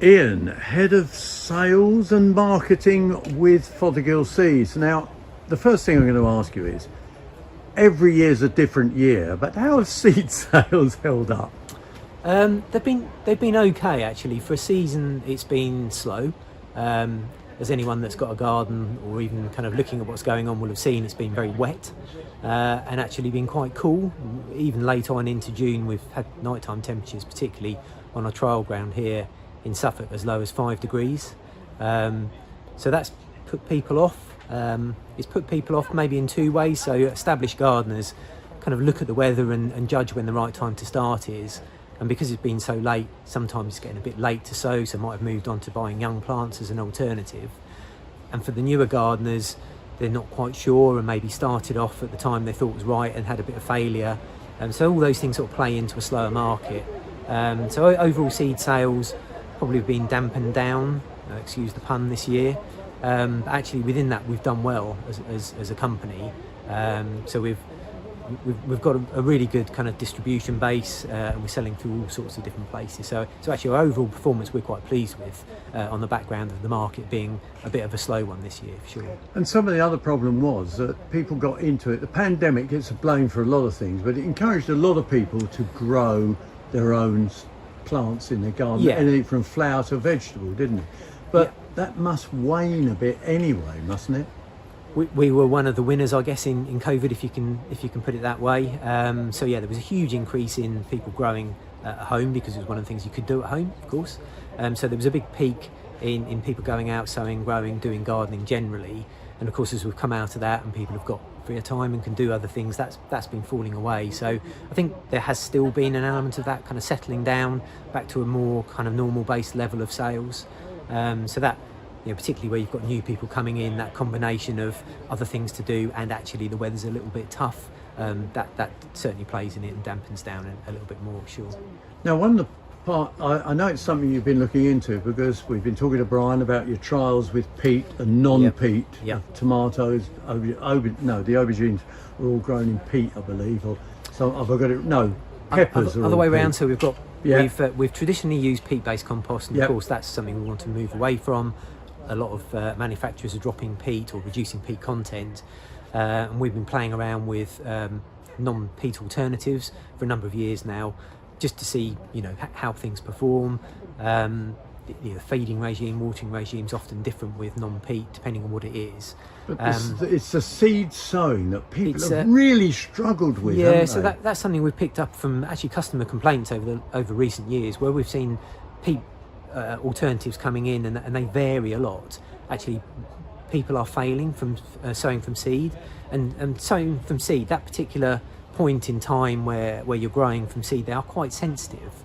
Ian, Head of Sales and Marketing with Fothergill Seeds. Now, the first thing I'm going to ask you is, every year's a different year, but how have seed sales held up? They've been okay actually. For a season, it's been slow. As anyone that's got a garden or even kind of looking at what's going on will have seen, it's been very wet and actually been quite cool. Even late on into June, we've had nighttime temperatures, particularly on our trial ground here in Suffolk, as low as 5 degrees. So that's put people off. It's put people off maybe in two ways. So established gardeners kind of look at the weather and judge when the right time to start is. And because it's been so late, sometimes it's getting a bit late to sow, so might have moved on to buying young plants as an alternative. And for the newer gardeners, they're not quite sure and maybe started off at the time they thought was right and had a bit of failure. So all those things sort of play into a slower market. So overall seed sales probably have been dampened down, excuse the pun, this year. But actually within that we've done well as a company. So we've got a really good kind of distribution base and we're selling through all sorts of different places. So actually our overall performance we're quite pleased with on the background of the market being a bit of a slow one this year, for sure. And some of the other problem was that people got into it. The pandemic gets blamed for a lot of things, but it encouraged a lot of people to grow their own plants in their garden, anything from flower to vegetable, didn't it? But that must wane a bit anyway, mustn't it? We were one of the winners, I guess, in COVID, if you can put it that way. So yeah, there was a huge increase in people growing at home because it was one of the things you could do at home, of course. So there was a big peak in people going out, sowing, growing, doing gardening generally. And of course, as we've come out of that and people have got freer time and can do other things, that's been falling away. So I think there has still been an element of that kind of settling down back to a more kind of normal based level of sales. So that, you know, particularly where you've got new people coming in, that combination of other things to do and actually the weather's a little bit tough, that certainly plays in it and dampens down a little bit more, sure. Now, one of the part, I know it's something you've been looking into because we've been talking to Brian about your trials with peat and non-peat tomatoes. The aubergines are all grown in peat, I believe, or so I've got it. No, peppers are other all way peat. around. So we've got we've traditionally used peat-based compost, and of course that's something we want to move away from. A lot of manufacturers are dropping peat or reducing peat content, and we've been playing around with non-peat alternatives for a number of years now, just to see, you know, how things perform. The feeding regime, watering regime is often different with non-peat depending on what it is. But it's the seed sowing that people have really struggled with. Yeah, so that's something we've picked up from actually customer complaints over recent years, where we've seen peat alternatives coming in and they vary a lot. Actually, people are failing from sowing from seed, and sowing from seed, that particular point in time where you're growing from seed, they are quite sensitive,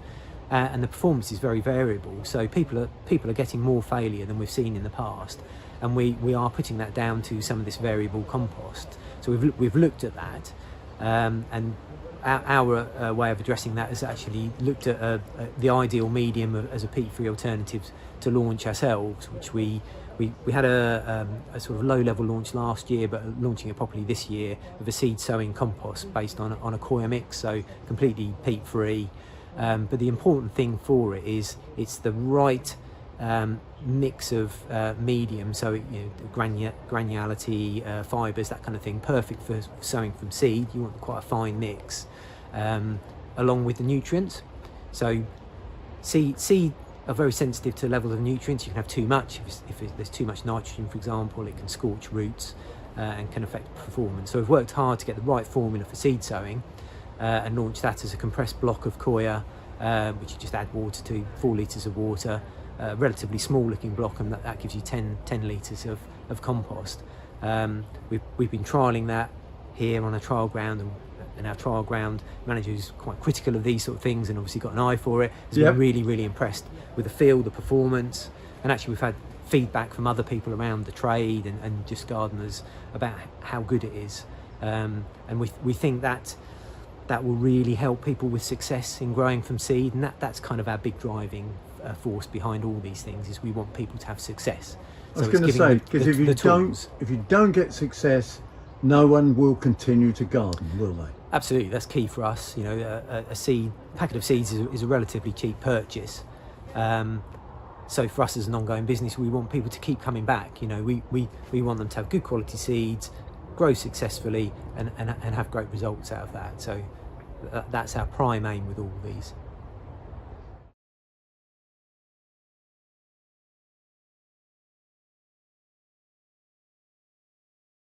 and the performance is very variable. So people are getting more failure than we've seen in the past, and we are putting that down to some of this variable compost. So we've looked at that, and our way of addressing that is actually looked at the ideal medium as a peat-free alternative to launch ourselves, which we had a sort of low-level launch last year, but launching it properly this year with a seed sowing compost based on a coir mix, so completely peat-free. But the important thing for it is it's the right mix of medium, so granularity, fibres, that kind of thing, perfect for sowing from seed. You want quite a fine mix, along with the nutrients. So seed are very sensitive to levels of nutrients. You can have too much. If there's too much nitrogen, for example, it can scorch roots and can affect performance. So we've worked hard to get the right formula for seed sowing and launch that as a compressed block of coir, which you just add water to, 4 litres of water, a relatively small looking block, and that gives you 10 litres of compost. We've been trialling that here on a trial ground, and our trial ground manager, who's quite critical of these sort of things and obviously got an eye for it, has been really impressed with the feel, the performance, and actually we've had feedback from other people around the trade and just gardeners about how good it is, and we think that will really help people with success in growing from seed, and that's kind of our big driving force behind all these things, is we want people to have success. I was going to say, because if you don't get success, no one will continue to garden, will they? Absolutely, that's key for us. You know, a packet of seeds is a relatively cheap purchase, So for us as an ongoing business, we want people to keep coming back. You know, we want them to have good quality seeds, grow successfully, and have great results out of that. So that's our prime aim with all of these.